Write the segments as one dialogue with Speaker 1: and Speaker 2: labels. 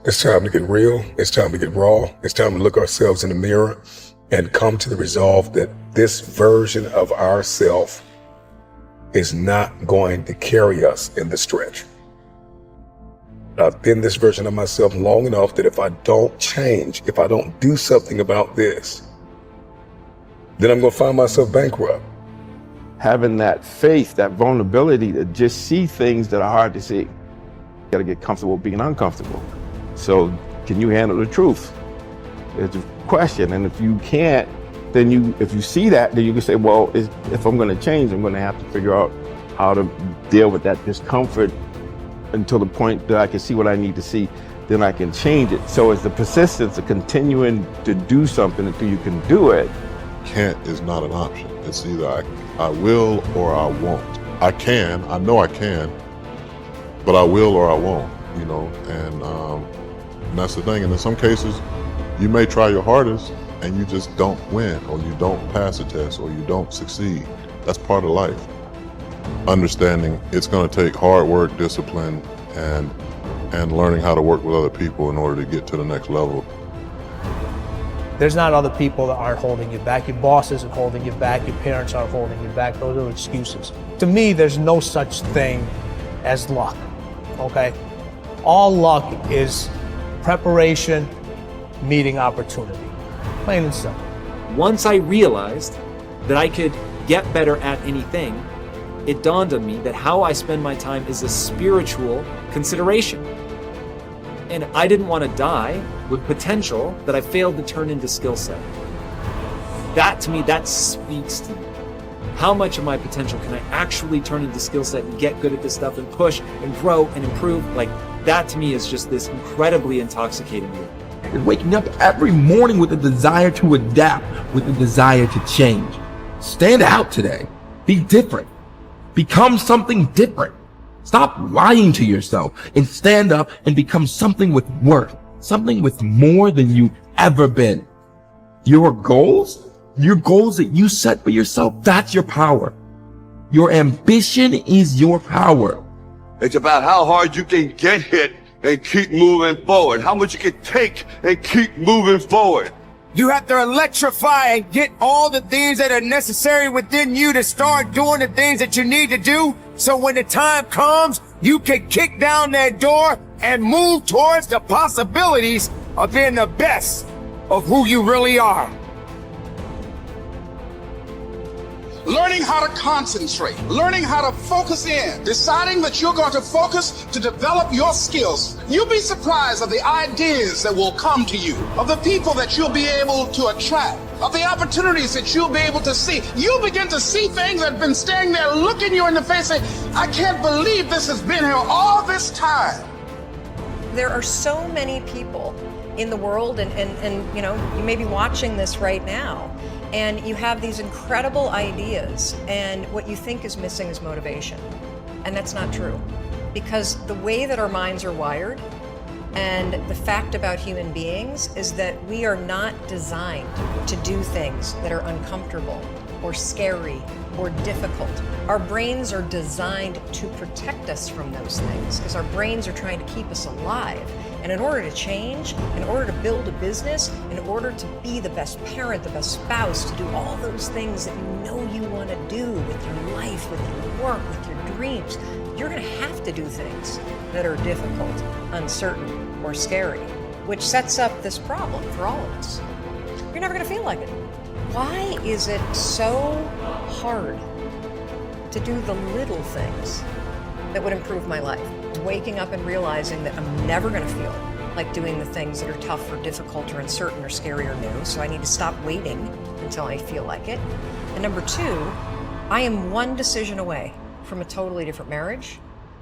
Speaker 1: It's time to get real. It's time to get raw. It's time to look ourselves in the mirror and come to the resolve that this version of ourself is not going to carry us in the stretch. I've been this version of myself long enough that if I don't change, if I don't do something about this, then I'm going to find myself bankrupt.
Speaker 2: Having that faith, that vulnerability to just see things that are hard to see. You got to get comfortable being uncomfortable. So can you handle the truth? It's a question. And if you can't, then if you see that, then you can say, well, if I'm going to change, I'm going to have to figure out how to deal with that discomfort until the point that I can see what I need to see, then I can change it. So it's the persistence of continuing to do something until you can do it.
Speaker 3: Can't is not an option. It's either I will or I won't. I can, I know I can, but I will or I won't, and that's the thing. And in some cases, you may try your hardest and you just don't win, or you don't pass a test, or you don't succeed. That's part of life. Understanding it's going to take hard work, discipline, and learning how to work with other people in order to get to the next level.
Speaker 4: There's not other people that aren't holding you back. Your boss isn't holding you back. Your parents aren't holding you back. Those are excuses. To me, there's no such thing as luck, okay? All luck is preparation meeting opportunity, plain and simple.
Speaker 5: Once I realized that I could get better at anything, it dawned on me that how I spend my time is a spiritual consideration. And I didn't want to die with potential that I failed to turn into skill set. That, to me, that speaks to me. How much of my potential can I actually turn into skill set and get good at this stuff and push and grow and improve? Like, that to me is just this incredibly intoxicating feeling.
Speaker 6: And waking up every morning with a desire to adapt, with a desire to change. Stand out today. Be different. Become something different. Stop lying to yourself and stand up and become something with worth, something with more than you've ever been. Your goals that you set for yourself, that's your power. Your ambition is your power.
Speaker 7: It's about how hard you can get hit and keep moving forward. How much you can take and keep moving forward.
Speaker 8: You have to electrify and get all the things that are necessary within you to start doing the things that you need to do. So when the time comes, you can kick down that door and move towards the possibilities of being the best of who you really are.
Speaker 9: Learning how to concentrate, learning how to focus in, deciding that you're going to focus to develop your skills. You'll be surprised of the ideas that will come to you, of the people that you'll be able to attract, of the opportunities that you'll be able to see. You'll begin to see things that have been standing there looking you in the face saying, I can't believe this has been here all this time.
Speaker 10: There are so many people in the world and you may be watching this right now, and you have these incredible ideas, and what you think is missing is motivation. And that's not true. Because the way that our minds are wired, and the fact about human beings, is that we are not designed to do things that are uncomfortable or scary or difficult. Our brains are designed to protect us from those things, because our brains are trying to keep us alive. And in order to change, in order to build a business, in order to be the best parent, the best spouse, to do all those things that you know you want to do with your life, with your work, with your dreams, you're going to have to do things that are difficult, uncertain, or scary, which sets up this problem for all of us. You're never going to feel like it. Why is it so hard to do the little things that would improve my life? Waking up and realizing that I'm never going to feel like doing the things that are tough or difficult or uncertain or scary or new, so I need to stop waiting until I feel like it. And number two, I am one decision away from a totally different marriage,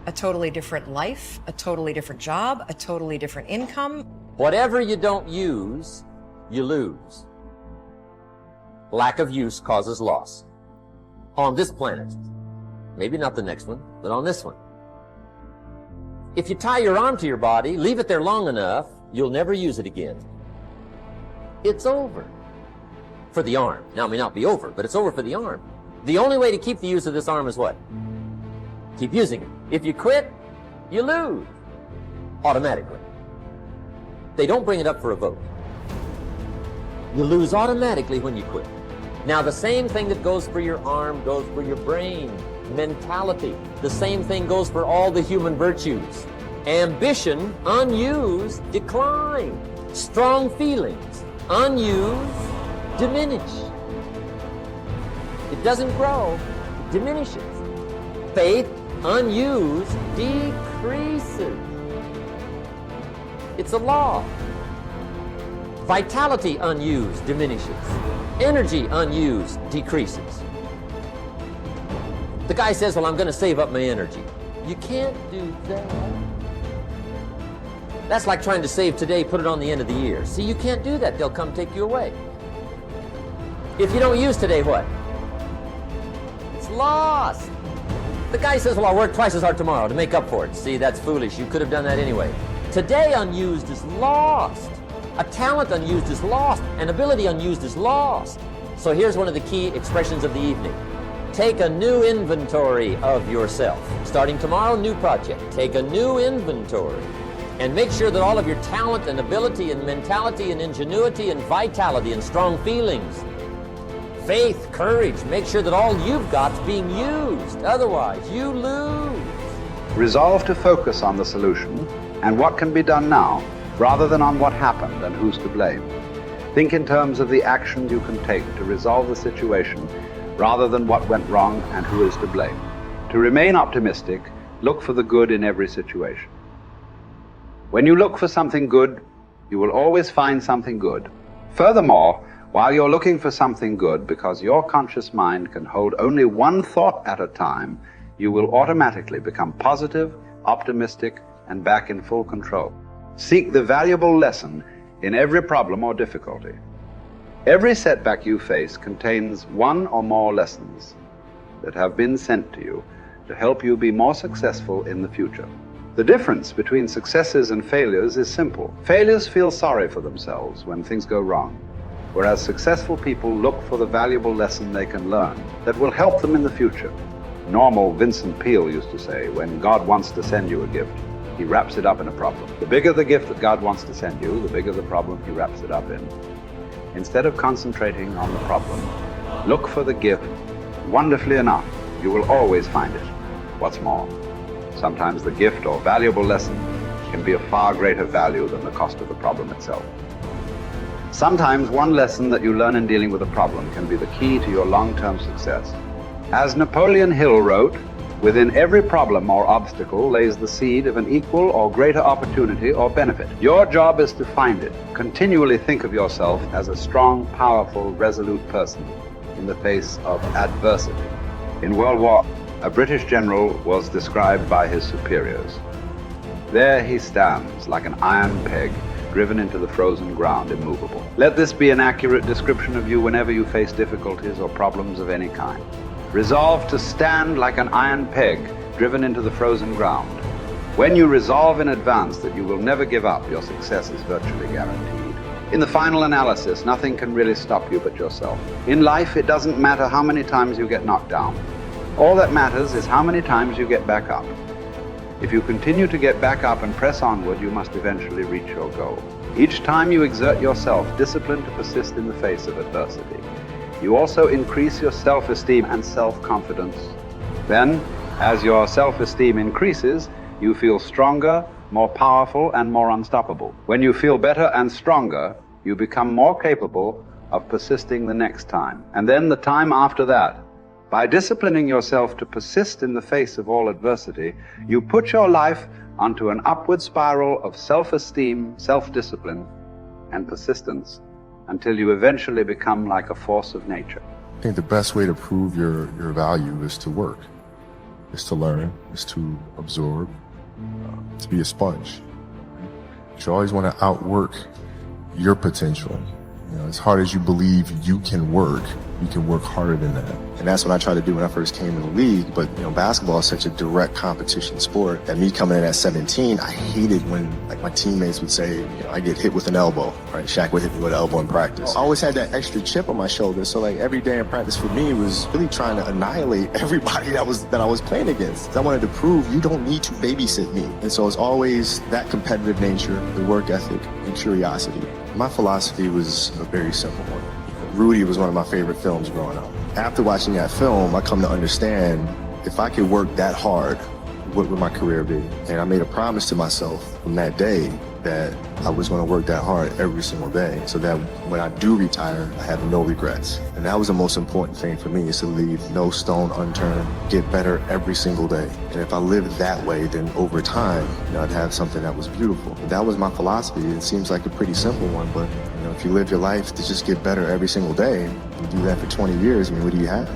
Speaker 10: a totally different life, a totally different job, a totally different income.
Speaker 11: Whatever you don't use, you lose. Lack of use causes loss. On this planet. Maybe not the next one, but on this one. If you tie your arm to your body, leave it there long enough, you'll never use it again. It's over. For the arm. Now, it may not be over, but it's over for the arm. The only way to keep the use of this arm is what? Keep using it. If you quit, you lose. Automatically. They don't bring it up for a vote. You lose automatically when you quit. Now, the same thing that goes for your arm goes for your brain, mentality. The same thing goes for all the human virtues. Ambition, unused, decline. Strong feelings, unused, diminish. It doesn't grow, it diminishes. Faith, unused, decreases. It's a law. Vitality, unused, diminishes. Energy, unused, decreases. The guy says, well, I'm going to save up my energy. You can't do that. That's like trying to save today, put it on the end of the year. See, you can't do that. They'll come take you away. If you don't use today, what? It's lost. The guy says, well, I'll work twice as hard tomorrow to make up for it. See, that's foolish. You could have done that anyway. Today unused is lost. A talent unused is lost. An ability unused is lost. So here's one of the key expressions of the evening. Take a new inventory of yourself. Starting tomorrow, new project. Take a new inventory. And make sure that all of your talent and ability and mentality and ingenuity and vitality and strong feelings, faith, courage, make sure that all you've got's being used. Otherwise, you lose.
Speaker 12: Resolve to focus on the solution and what can be done now, rather than on what happened and who's to blame. Think in terms of the action you can take to resolve the situation, rather than what went wrong and who is to blame. To remain optimistic, look for the good in every situation. When you look for something good, you will always find something good. Furthermore, while you're looking for something good, because your conscious mind can hold only one thought at a time, you will automatically become positive, optimistic, and back in full control. Seek the valuable lesson in every problem or difficulty. Every setback you face contains one or more lessons that have been sent to you to help you be more successful in the future. The difference between successes and failures is simple. Failures feel sorry for themselves when things go wrong, whereas successful people look for the valuable lesson they can learn that will help them in the future. Normal Vincent Peale used to say, when God wants to send you a gift, he wraps it up in a problem. The bigger the gift that God wants to send you, the bigger the problem he wraps it up in. Instead of concentrating on the problem, look for the gift. Wonderfully enough, you will always find it. What's more, sometimes the gift or valuable lesson can be of far greater value than the cost of the problem itself. Sometimes one lesson that you learn in dealing with a problem can be the key to your long-term success. As Napoleon Hill wrote, within every problem or obstacle lays the seed of an equal or greater opportunity or benefit. Your job is to find it. Continually think of yourself as a strong, powerful, resolute person in the face of adversity. In World War, a British general was described by his superiors. There he stands like an iron peg driven into the frozen ground, immovable. Let this be an accurate description of you whenever you face difficulties or problems of any kind. Resolve to stand like an iron peg driven into the frozen ground. When you resolve in advance that you will never give up, your success is virtually guaranteed. In the final analysis, nothing can really stop you but yourself. In life, it doesn't matter how many times you get knocked down. All that matters is how many times you get back up. If you continue to get back up and press onward, you must eventually reach your goal. Each time you exert yourself, disciplined to persist in the face of adversity, you also increase your self-esteem and self-confidence. Then, as your self-esteem increases, you feel stronger, more powerful, and more unstoppable. When you feel better and stronger, you become more capable of persisting the next time, and then the time after that. By disciplining yourself to persist in the face of all adversity, you put your life onto an upward spiral of self-esteem, self-discipline, and persistence until you eventually become like a force of nature.
Speaker 3: I think the best way to prove your value is to work, is to learn, is to absorb, to be a sponge. You always want to outwork your potential.
Speaker 13: You know, as hard as you believe you can work harder than that. And that's what I tried to do when I first came in the league. But, you know, basketball is such a direct competition sport that me coming in at 17, I hated when, like, my teammates would say, you know, I get hit with an elbow, right? Shaq would hit me with an elbow in practice. I always had that extra chip on my shoulder. So, like, every day in practice for me was really trying to annihilate everybody that I was playing against. I wanted to prove you don't need to babysit me. And so it's always that competitive nature, the work ethic, and curiosity. My philosophy was a very simple one. Rudy was one of my favorite films growing up. After watching that film, I come to understand if I could work that hard, what would my career be? And I made a promise to myself from that day that I was going to work that hard every single day so that when I do retire, I have no regrets. And that was the most important thing for me, is to leave no stone unturned, get better every single day. And if I lived that way, then over time, you know, I'd have something that was beautiful. That was my philosophy. It seems like a pretty simple one, but you know, if you live your life to just get better every single day, you do that for 20 years, I mean, what do you have?